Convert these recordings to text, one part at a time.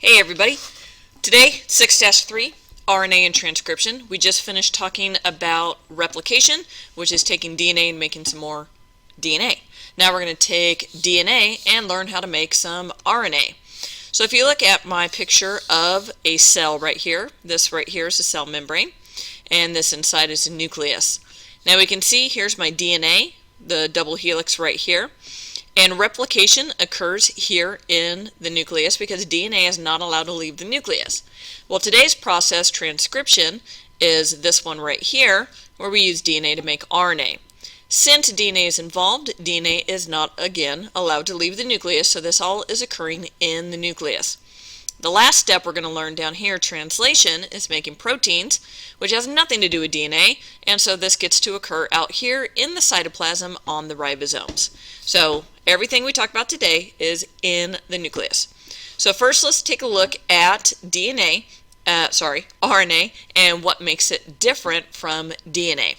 Hey everybody! Today, 6-3, RNA and transcription. We just finished talking about replication, which is taking DNA and making some more DNA. Now we're going to take DNA and learn how to make some RNA. So if you look at my picture of a cell right here, this right here is a cell membrane, and this inside is a nucleus. Now we can see here's my DNA, the double helix right here. And replication occurs here in the nucleus because DNA is not allowed to leave the nucleus. Well, today's process, transcription, is this one right here, where we use DNA to make RNA. Since DNA is involved, DNA is not, again, allowed to leave the nucleus, so this all is occurring in the nucleus. The last step we're going to learn down here, translation, is making proteins, which has nothing to do with DNA, and so this gets to occur out here in the cytoplasm on the ribosomes. So everything we talked about today is in the nucleus. So first let's take a look at RNA, and what makes it different from DNA.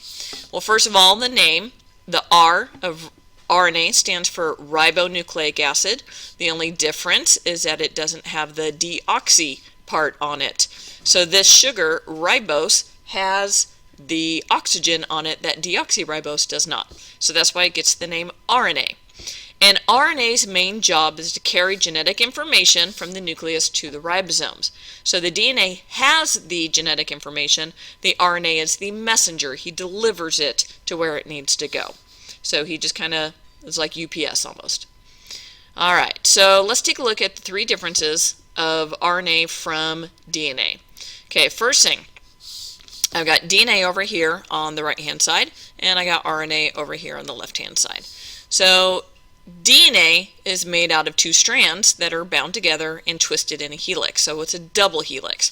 Well, first of all, the name, the R of RNA stands for ribonucleic acid. The only difference is that it doesn't have the deoxy part on it. So this sugar, ribose, has the oxygen on it that deoxyribose does not. So that's why it gets the name RNA. And RNA's main job is to carry genetic information from the nucleus to the ribosomes. So the DNA has the genetic information. The RNA is the messenger. He delivers it to where it needs to go. So he just kind of is like UPS almost. Alright, so let's take a look at the three differences of RNA from DNA. Okay, first thing, I've got DNA over here on the right hand side, and I got RNA over here on the left hand side. So DNA is made out of two strands that are bound together and twisted in a helix, so it's a double helix.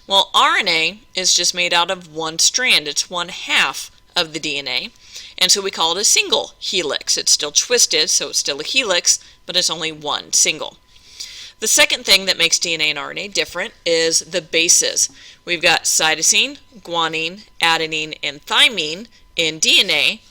Well, RNA is just made out of one strand. It's one half of the DNA, and so we call it a single helix. It's still twisted, so it's still a helix, but it's only one, single. The second thing that makes DNA and RNA different is the bases. We've got cytosine, guanine, adenine, and thymine in DNA.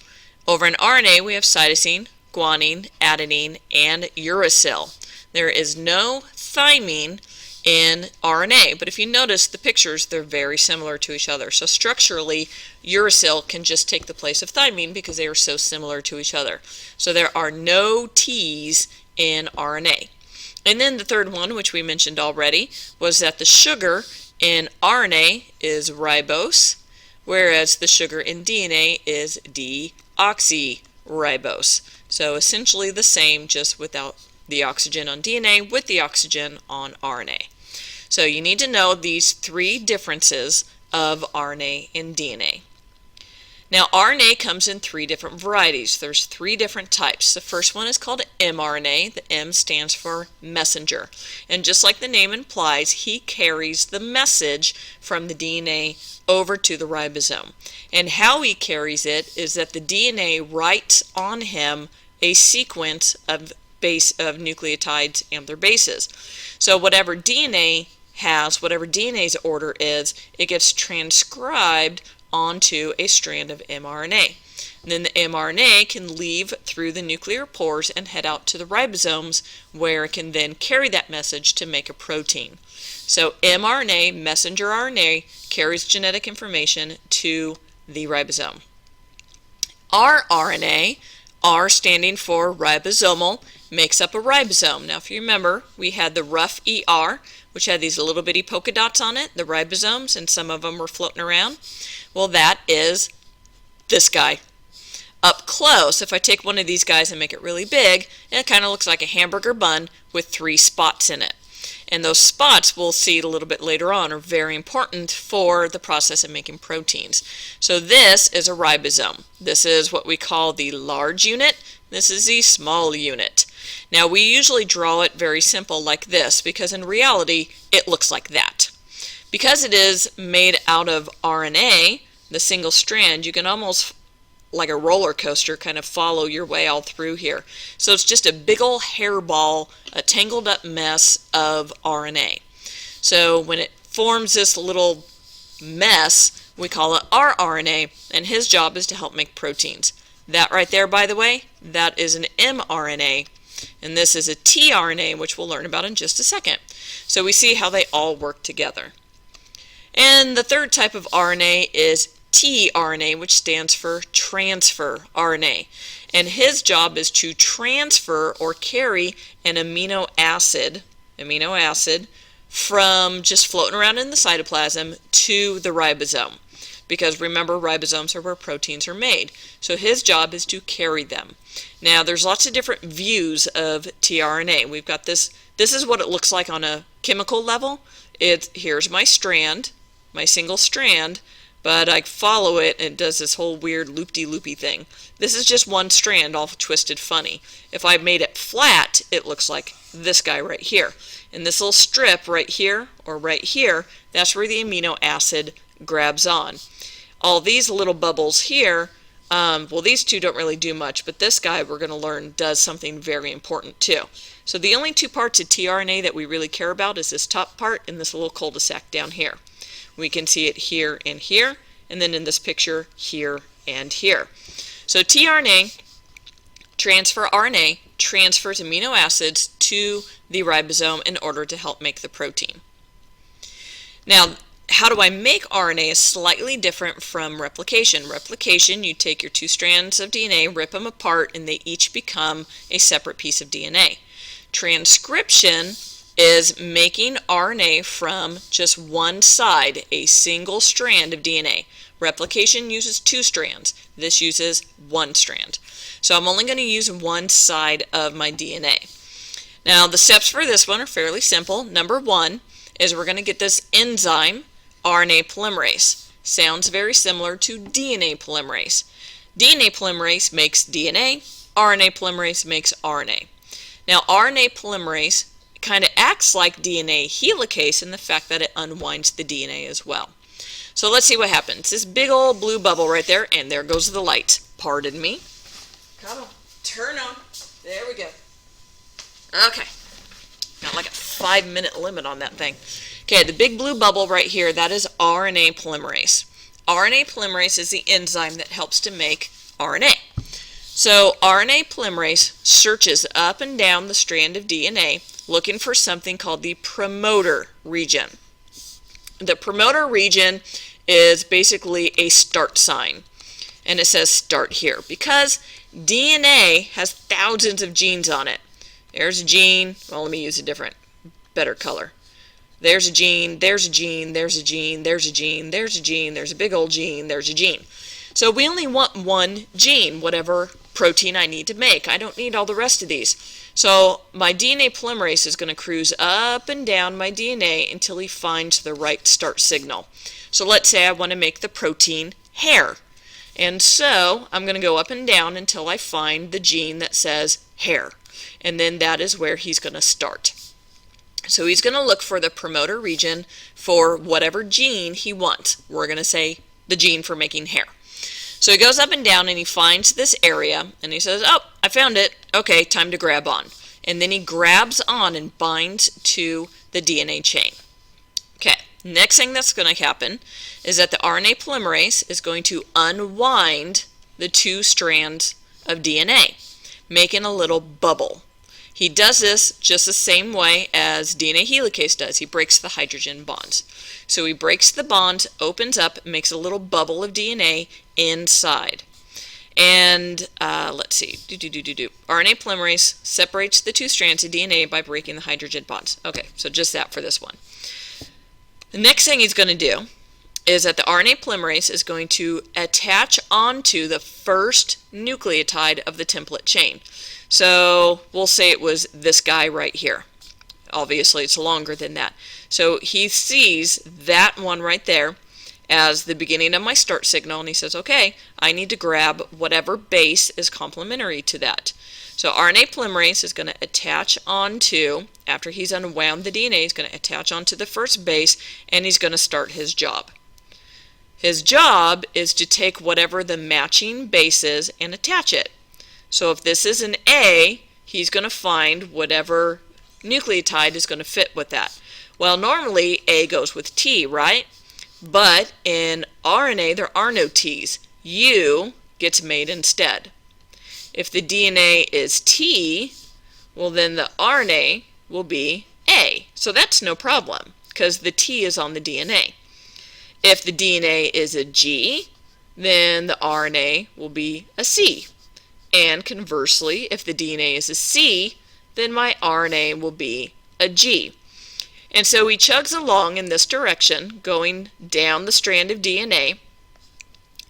Over in RNA, we have cytosine, guanine, adenine, and uracil. There is no thymine in RNA, but if you notice the pictures, they're very similar to each other. So structurally, uracil can just take the place of thymine because they are so similar to each other. So there are no T's in RNA. And then the third one, which we mentioned already, was that the sugar in RNA is ribose, whereas the sugar in DNA is deoxyribose. So essentially the same, just without the oxygen on DNA with the oxygen on RNA. So you need to know these three differences of RNA and DNA. Now RNA comes in three different varieties. There's three different types. The first one is called mRNA. The M stands for messenger. And just like the name implies, he carries the message from the DNA over to the ribosome. And how he carries it is that the DNA writes on him a sequence of nucleotides and their bases. So whatever DNA has, whatever DNA's order is, it gets transcribed onto a strand of mRNA. And then the mRNA can leave through the nuclear pores and head out to the ribosomes, where it can then carry that message to make a protein. So mRNA, messenger RNA, carries genetic information to the ribosome. rRNA, R standing for ribosomal, makes up a ribosome. Now if you remember, we had the rough ER, which had these little bitty polka dots on it, the ribosomes, and some of them were floating around. Well, that is this guy. Up close, if I take one of these guys and make it really big, it kind of looks like a hamburger bun with three spots in it. And those spots, we'll see a little bit later on, are very important for the process of making proteins. So this is a ribosome. This is what we call the large unit. This is the small unit. Now we usually draw it very simple like this because in reality it looks like that. Because it is made out of RNA, the single strand, you can almost, like a roller coaster, kind of follow your way all through here. So it's just a big old hairball, a tangled up mess of RNA. So when it forms this little mess, we call it rRNA, and his job is to help make proteins. That right there, by the way, that is an mRNA. and this is a tRNA, which we'll learn about in just a second. So we see how they all work together. And the third type of RNA is tRNA, which stands for transfer RNA. And his job is to transfer or carry an amino acid from just floating around in the cytoplasm to the ribosome. Because remember, ribosomes are where proteins are made. So his job is to carry them. Now, there's lots of different views of tRNA. We've got this is what it looks like on a chemical level. Here's my strand, my single strand, but I follow it and it does this whole weird loopy-loopy thing. This is just one strand all twisted funny. If I made it flat, it looks like this guy right here. And this little strip right here or right here, that's where the amino acid grabs on. All these little bubbles here, well, these two don't really do much, but this guy we're going to learn does something very important too. So the only two parts of tRNA that we really care about is this top part and this little cul-de-sac down here. We can see it here, and then in this picture here and here. So tRNA, transfer RNA, transfers amino acids to the ribosome in order to help make the protein. Now, how do I make RNA is slightly different from replication. Replication, you take your two strands of DNA, rip them apart, and they each become a separate piece of DNA. Transcription is making RNA from just one side, a single strand of DNA. Replication uses two strands. This uses one strand. So I'm only going to use one side of my DNA. Now the steps for this one are fairly simple. Number one is we're going to get this enzyme, RNA polymerase. Sounds very similar to DNA polymerase. DNA polymerase makes DNA, RNA polymerase makes RNA. Now RNA polymerase kind of acts like DNA helicase in the fact that it unwinds the DNA as well. So let's see what happens. This big old blue bubble right there, and there goes the light. Pardon me. Come on, turn on. There we go. Okay. Got like a 5-minute limit on that thing. Okay, the big blue bubble right here, that is RNA polymerase. RNA polymerase is the enzyme that helps to make RNA. So RNA polymerase searches up and down the strand of DNA looking for something called the promoter region. The promoter region is basically a start sign, and it says start here because DNA has thousands of genes on it. There's a gene, well, let me use a better color. There's a gene, there's a gene, there's a gene, there's a gene, there's a gene, there's a big old gene, there's a gene. So we only want one gene, whatever protein I need to make. I don't need all the rest of these. So my DNA polymerase is going to cruise up and down my DNA until he finds the right start signal. So let's say I want to make the protein hair. And so I'm going to go up and down until I find the gene that says hair. And then that is where he's going to start. So he's going to look for the promoter region for whatever gene he wants. We're going to say the gene for making hair. So he goes up and down and he finds this area and he says, oh, I found it. Okay, time to grab on. And then he grabs on and binds to the DNA chain. Okay, next thing that's going to happen is that the RNA polymerase is going to unwind the two strands of DNA, making a little bubble. He does this just the same way as DNA helicase does. He breaks the hydrogen bonds. So he breaks the bonds, opens up, makes a little bubble of DNA inside. And let's see, RNA polymerase separates the two strands of DNA by breaking the hydrogen bonds. Okay, so just that for this one. The next thing he's going to do is that the RNA polymerase is going to attach onto the first nucleotide of the template chain. So we'll say it was this guy right here. Obviously it's longer than that. So he sees that one right there as the beginning of my start signal, and he says, okay, I need to grab whatever base is complementary to that. So RNA polymerase is going to attach onto, after he's unwound the DNA, he's going to attach onto the first base, and he's going to start his job. His job is to take whatever the matching base is and attach it. So if this is an A, he's going to find whatever nucleotide is going to fit with that. Well, normally A goes with T, right? But in RNA, there are no T's. U gets made instead. If the DNA is T, well then the RNA will be A. So that's no problem because the T is on the DNA. If the DNA is a G, then the RNA will be a C. And conversely, if the DNA is a C, then my RNA will be a G. And so he chugs along in this direction, going down the strand of DNA.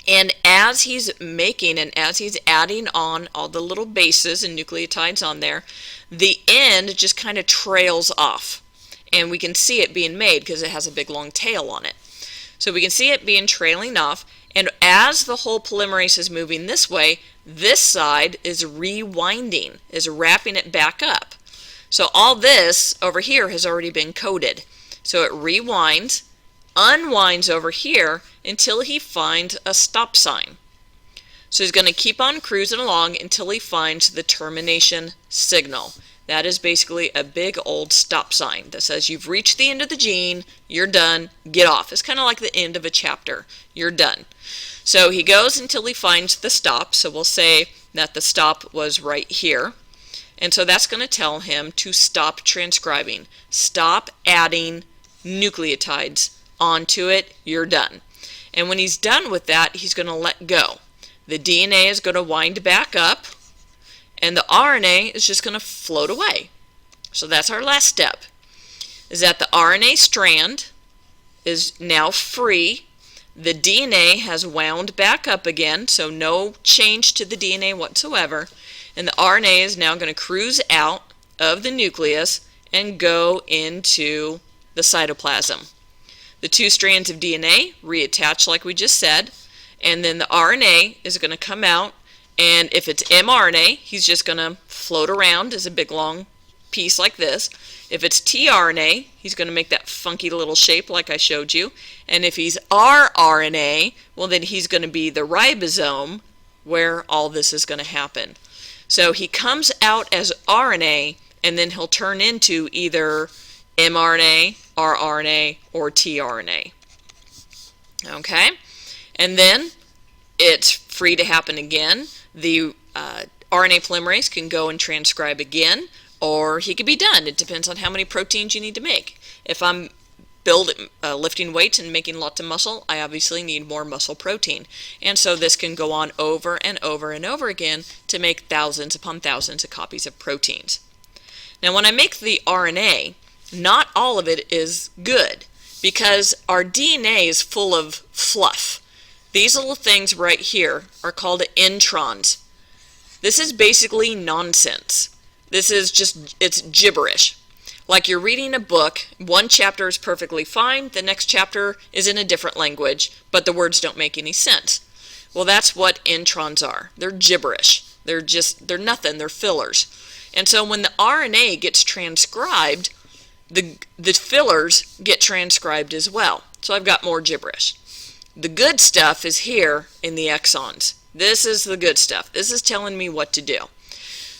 And as he's making and as he's adding on all the little bases and nucleotides on there, the end just kind of trails off. And we can see it being made because it has a big long tail on it. So we can see it being trailing off. And as the whole polymerase is moving this way, this side is rewinding, is wrapping it back up. So all this over here has already been coded. So it rewinds, unwinds over here until he finds a stop sign. So he's going to keep on cruising along until he finds the termination signal. That is basically a big old stop sign that says you've reached the end of the gene, you're done, get off. It's kind of like the end of a chapter. You're done. So he goes until he finds the stop. So we'll say that the stop was right here. And so that's going to tell him to stop transcribing. Stop adding nucleotides onto it. You're done. And when he's done with that, he's going to let go. The DNA is going to wind back up, and the RNA is just going to float away. So that's our last step, is that the RNA strand is now free. The DNA has wound back up again, so no change to the DNA whatsoever. And the RNA is now going to cruise out of the nucleus and go into the cytoplasm. The two strands of DNA reattach like we just said, and then the RNA is going to come out, and if it's mRNA, he's just going to float around as a big long piece like this. If it's tRNA, he's going to make that funky little shape like I showed you. And if he's rRNA, well then he's going to be the ribosome where all this is going to happen. So he comes out as RNA, and then he'll turn into either mRNA, rRNA, or tRNA. Okay? And then it's free to happen again. The RNA polymerase can go and transcribe again, or he could be done. It depends on how many proteins you need to make. If I'm lifting weights and making lots of muscle, I obviously need more muscle protein. And so this can go on over and over and over again to make thousands upon thousands of copies of proteins. Now when I make the RNA, not all of it is good because our DNA is full of fluff. These little things right here are called introns. This is basically nonsense. This is just, it's gibberish. Like you're reading a book, one chapter is perfectly fine, the next chapter is in a different language, but the words don't make any sense. Well, that's what introns are. They're gibberish. They're nothing, they're fillers. And so when the RNA gets transcribed, the fillers get transcribed as well. So I've got more gibberish. The good stuff is here in the exons. This is the good stuff. This is telling me what to do.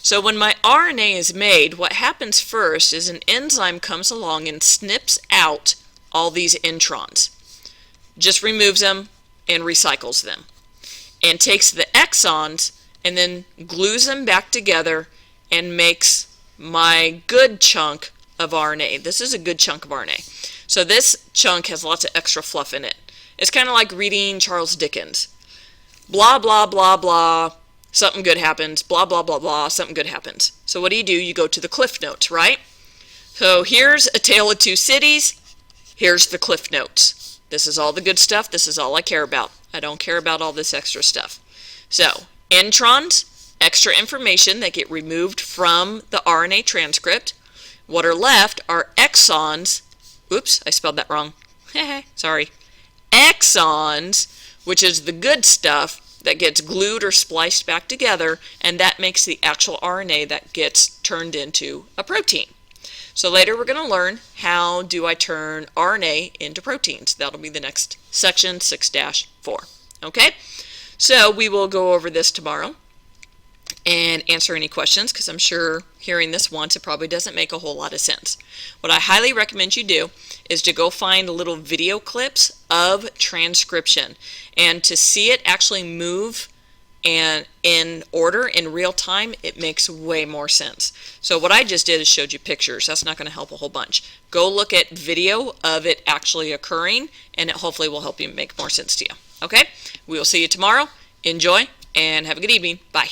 So when my RNA is made, what happens first is an enzyme comes along and snips out all these introns. Just removes them and recycles them. And takes the exons and then glues them back together and makes my good chunk of RNA. This is a good chunk of RNA. So this chunk has lots of extra fluff in it. It's kind of like reading Charles Dickens. Blah, blah, blah, blah. Something good happens, blah, blah, blah, blah, something good happens. So what do? You go to the Cliff Notes, right? So here's A Tale of Two Cities. Here's the Cliff Notes. This is all the good stuff. This is all I care about. I don't care about all this extra stuff. So, introns, extra information that get removed from the RNA transcript. What are left are exons. Oops, I spelled that wrong. Sorry. Exons, which is the good stuff that gets glued or spliced back together, and that makes the actual RNA that gets turned into a protein. So later we're going to learn how do I turn RNA into proteins. That'll be the next section, 6-4. Okay? So we will go over this tomorrow and answer any questions, because I'm sure hearing this once, it probably doesn't make a whole lot of sense. What I highly recommend you do is to go find little video clips of transcription and to see it actually move and in order, in real time, it makes way more sense. So what I just did is showed you pictures. That's not going to help a whole bunch. Go look at video of it actually occurring, and it hopefully will help you make more sense to you. Okay? We will see you tomorrow. Enjoy, and have a good evening. Bye.